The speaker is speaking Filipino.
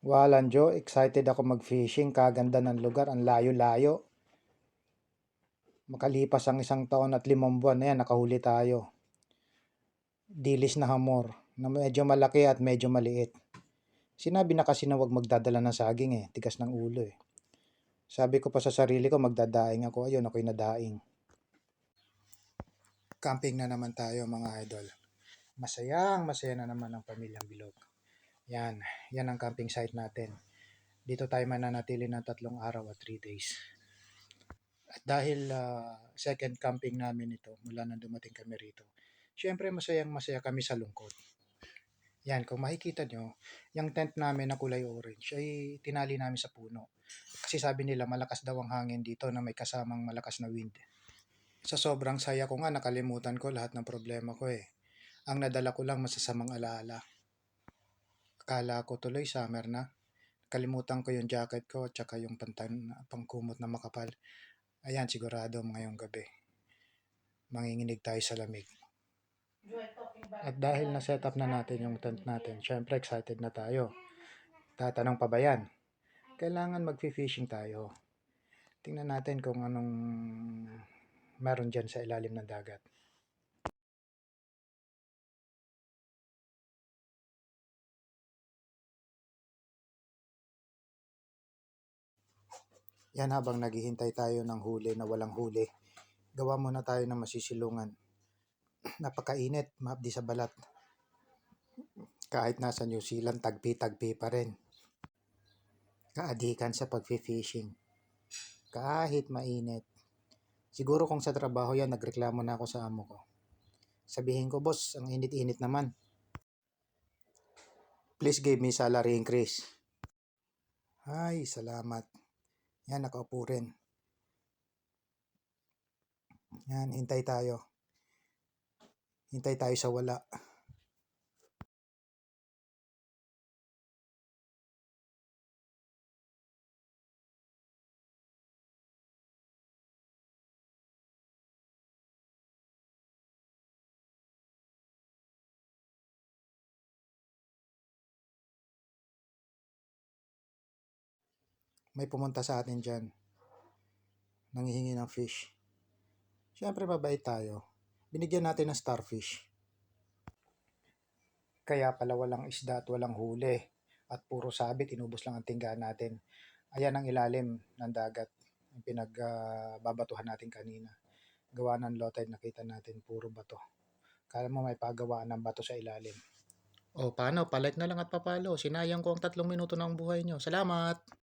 Walan Jo, excited ako mag-fishing. Kaganda ng lugar, ang layo-layo. Makalipas ang 1 taon at 5 buwan na yan, nakahuli tayo. Dilis na hamor, na medyo malaki at medyo maliit. Sinabi na kasi na huwag magdadala ng saging tigas ng ulo Sabi ko pa sa sarili ko, magdadaing ako. Ayun, ako'y nadaing. Camping na naman tayo mga idol. Masaya na naman ang Pamilyang Bilog. Yan ang camping site natin. Dito tayo mananatili ng 3 araw at 3 days. At dahil second camping namin ito mula nang dumating kami rito, syempre masaya kami sa lungkot. Yan, kung makikita nyo, yung tent namin na kulay orange ay tinali namin sa puno. Kasi sabi nila malakas daw ang hangin dito na may kasamang malakas na wind. Sa sobrang saya ko nga, nakalimutan ko lahat ng problema ko Ang nadala ko lang masasamang alaala. Akala ko tuloy summer na. Kalimutan ko yung jacket ko at saka yung pangkumot na makapal. Ayan, sigurado ngayong gabi manginginig tayo sa lamig. At dahil na-set up na natin yung tent natin, syempre excited na tayo. Tatanong pa ba yan? Kailangan mag-fishing tayo. Tingnan natin kung anong meron dyan sa ilalim ng dagat. Yan, habang naghihintay tayo ng huli na walang huli, gawa muna tayo ng masisilungan. Napakainit, maabdi sa balat. Kahit nasa New Zealand, tagpi-tagpi pa rin. Kaadikan sa pag-fishing. Kahit mainit. Siguro kung sa trabaho yan, nagreklamo na ako sa amo ko. Sabihin ko, boss, ang init-init naman. Please give me salary increase. Ay, salamat. Yan, nakaupo rin. Yan, hintay tayo. Hintay tayo sa wala. May pumunta sa atin dyan. Nanghihingi ng fish. Siyempre mabait tayo. Binigyan natin ng starfish. Kaya pala walang isda at walang huli. At puro sabit, inubos lang ang tinggaan natin. Ayan ang ilalim ng dagat. Ang pinagbabatuhan natin kanina. Gawa ng low tide, nakita natin puro bato. Kala mo may pagawaan ng bato sa ilalim. O paano? Palike na lang at papalo. Sinayang ko ang 3 minuto ng buhay nyo. Salamat!